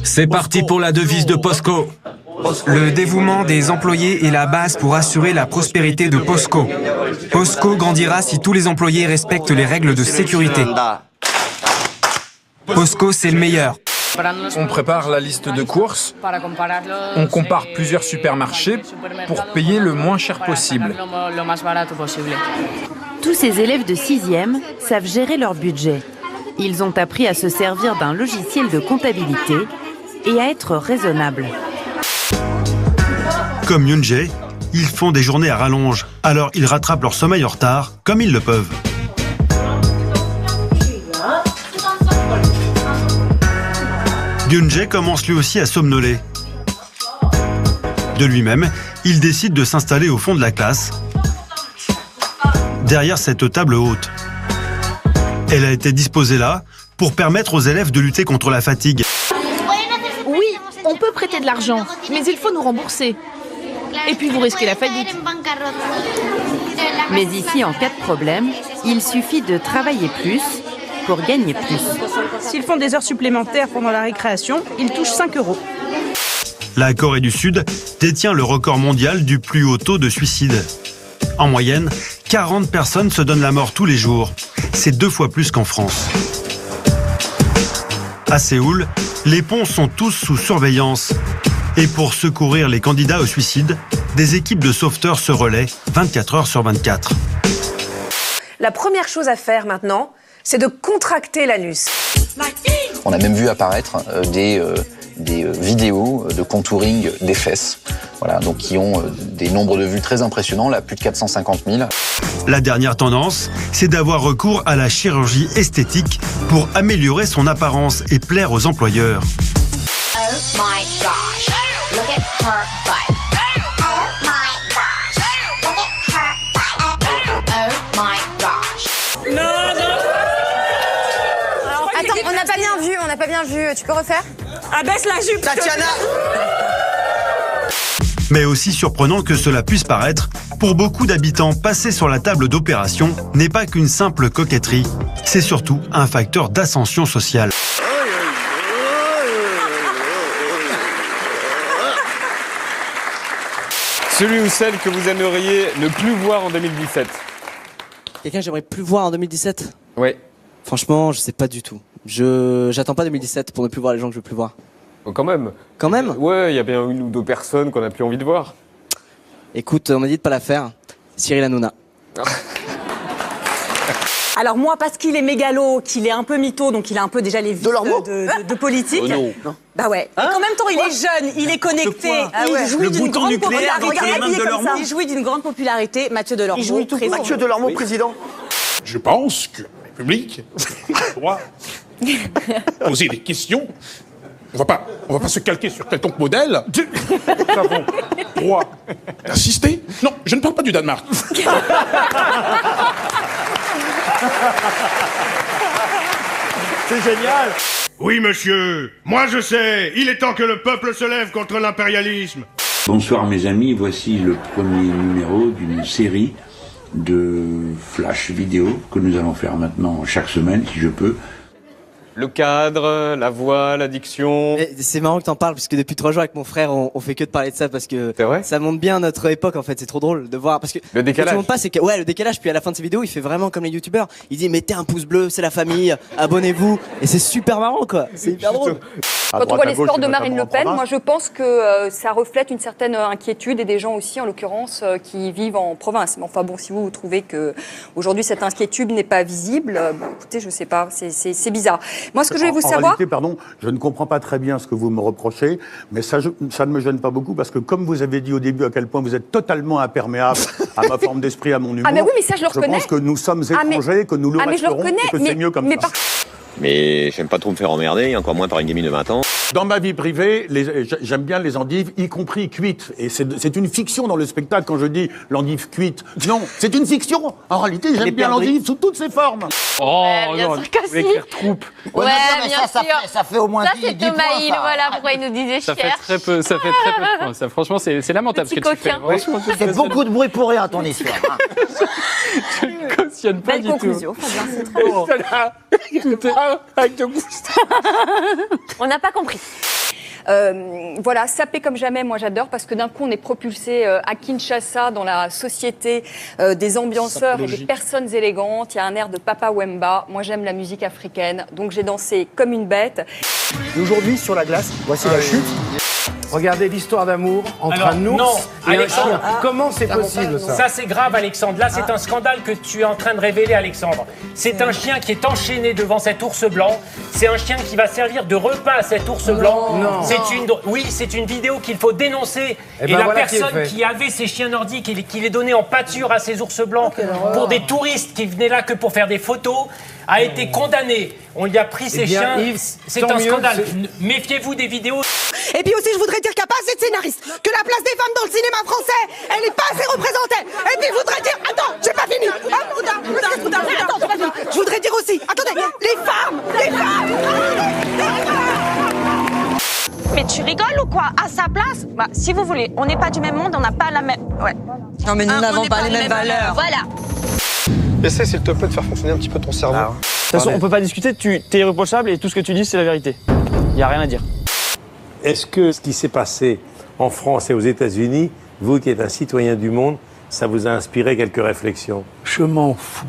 C'est parti pour la devise de POSCO. Le dévouement des employés est la base pour assurer la prospérité de POSCO. POSCO grandira si tous les employés respectent les règles de sécurité. POSCO, c'est le meilleur. On prépare la liste de courses, on compare plusieurs supermarchés pour payer le moins cher possible. Tous ces élèves de 6e savent gérer leur budget. Ils ont appris à se servir d'un logiciel de comptabilité et à être raisonnables. Comme Yoon-jae, ils font des journées à rallonge, alors ils rattrapent leur sommeil en retard comme ils le peuvent. Yoon-jae commence lui aussi à somnoler. De lui-même, il décide de s'installer au fond de la classe, derrière cette table haute. Elle a été disposée là pour permettre aux élèves de lutter contre la fatigue. Oui, on peut prêter de l'argent, mais il faut nous rembourser. Et puis vous risquez la faillite. Mais ici, en cas de problème, il suffit de travailler plus pour gagner plus. S'ils font des heures supplémentaires pendant la récréation, ils touchent 5 €. La Corée du Sud détient le record mondial du plus haut taux de suicide. En moyenne, 40 personnes se donnent la mort tous les jours. C'est 2 fois plus qu'en France. À Séoul, les ponts sont tous sous surveillance. Et pour secourir les candidats au suicide, des équipes de sauveteurs se relaient 24 heures sur 24. La première chose à faire maintenant, c'est de contracter l'anus. On a même vu apparaître des vidéos de contouring des fesses, voilà, donc qui ont des nombres de vues très impressionnants, là, plus de 450 000. La dernière tendance, c'est d'avoir recours à la chirurgie esthétique pour améliorer son apparence et plaire aux employeurs. Oh my gosh, look at her butt. Oh my gosh, look at her butt. Oh my gosh. Non, non. Attends, on n'a pas bien vu, tu peux refaire? Abaisse la jupe, Tatiana. Mais aussi surprenant que cela puisse paraître, pour beaucoup d'habitants, passer sur la table d'opération n'est pas qu'une simple coquetterie, c'est surtout un facteur d'ascension sociale. Celui ou celle que vous aimeriez ne plus voir en 2017. Quelqu'un que j'aimerais plus voir en 2017 ? Oui. Franchement, je sais pas du tout. J'attends pas 2017 pour ne plus voir les gens que je veux plus voir. Oh, quand même. Quand même ? Ouais, il y a bien une ou deux personnes qu'on a plus envie de voir. Écoute, on m'a dit de pas la faire. Cyril Hanouna. Alors moi, parce qu'il est mégalo, qu'il est un peu mytho, donc il a un peu déjà les vices de politique. Oh non. Bah ouais. Et qu'en même temps, il est jeune, il est connecté, il jouit d'une grande popularité. Il jouit d'une grande popularité. Mathieu Delormeau, président. Mathieu Delormeau, président. Je pense que la République doit poser des questions. On va pas se calquer sur quelconque modèle. Nous avons droit d'assister. Non, je ne parle pas du Danemark. C'est génial. Oui, monsieur. Moi, je sais. Il est temps que le peuple se lève contre l'impérialisme. Bonsoir, mes amis. Voici le premier numéro d'une série de flash vidéo que nous allons faire maintenant chaque semaine, si je peux. Le cadre, la voix, la diction. C'est marrant que t'en parles parce que depuis 3 jours avec mon frère, on fait que de parler de ça parce que ça montre bien notre époque en fait. C'est trop drôle de voir parce que le décalage. Ce qui montre pas, c'est que le décalage. Puis à la fin de ces vidéos, il fait vraiment comme les youtubeurs. Il dit mettez un pouce bleu, c'est la famille, abonnez-vous et c'est super marrant quoi. C'est hyper drôle. Quand on voit les scores de Marine Le Pen, moi je pense que ça reflète une certaine inquiétude et des gens aussi en l'occurrence qui vivent en province. Mais enfin bon, si vous trouvez que aujourd'hui cette inquiétude n'est pas visible, écoutez, je sais pas, c'est bizarre. Moi, ce que je voulais vous savoir... En réalité, pardon, je ne comprends pas très bien ce que vous me reprochez, mais ça ne me gêne pas beaucoup parce que comme vous avez dit au début à quel point vous êtes totalement imperméable à ma forme d'esprit, à mon humour. Ah mais oui, mais ça je le reconnais. Je pense que nous sommes étrangers, que nous le resterons et que c'est mieux comme ça. Mais j'aime pas trop me faire emmerder, et encore moins par une gamine de 20 ans. Dans ma vie privée, j'aime bien les endives, y compris cuites. Et c'est une fiction dans le spectacle quand je dis l'endive cuite. Non, c'est une fiction. En réalité, j'aime bien l'endive sous toutes ses formes. Oh non, vous écrire troupe. Ouais, bien sûr. Ça fait au moins 10 Ça, c'est Thomas Hill, voilà pourquoi il nous disait cher. Ça fait très peu de points. Ça, franchement, c'est lamentable ce que tu fais. C'est beaucoup de bruit pour rien, ton histoire. Je ne cautionne pas du tout. Belle conclusion, Fabien, c'est très beau. Avec de goût. On n'a pas compris. Voilà, saper comme jamais, moi j'adore, parce que d'un coup on est propulsé à Kinshasa dans la société des ambianceurs et des personnes élégantes. Il y a un air de Papa Wemba. Moi j'aime la musique africaine, donc j'ai dansé comme une bête. Et aujourd'hui, sur la glace, voici la chute. Regardez l'histoire d'amour entre un ours et un chien. Comment c'est possible, ça? Ça, c'est grave, Alexandre. Là, c'est un scandale que tu es en train de révéler, Alexandre. C'est un chien qui est enchaîné devant cet ours blanc. C'est un chien qui va servir de repas à cet ours blanc. Oui, c'est une vidéo qu'il faut dénoncer. Et la personne qui avait ces chiens nordiques et qui les donnait en pâture à ces ours blancs pour des touristes qui venaient là que pour faire des photos, a été condamnée. On lui a pris ses chiens. C'est un scandale. Méfiez-vous des vidéos. Et puis aussi, je voudrais dire qu'il n'y a pas assez de scénaristes, que la place des femmes dans le cinéma français, elle n'est pas assez représentée. Et puis je voudrais dire, attends, j'ai pas fini. Attends, j'ai pas fini. Je voudrais dire aussi, attendez, les femmes. Mais tu rigoles ou quoi? À sa place, bah, si vous voulez, on n'est pas du même monde, on n'a pas la même... Ouais. Non mais nous n'avons pas les mêmes valeurs. Voilà. Essaie s'il te plaît de faire fonctionner un petit peu ton cerveau. De toute façon, on peut pas discuter, t'es irréprochable et tout ce que tu dis, c'est la vérité. Il n'y a rien à dire. Est-ce que ce qui s'est passé en France et aux États-Unis, vous qui êtes un citoyen du monde, ça vous a inspiré quelques réflexions? Je m'en fous.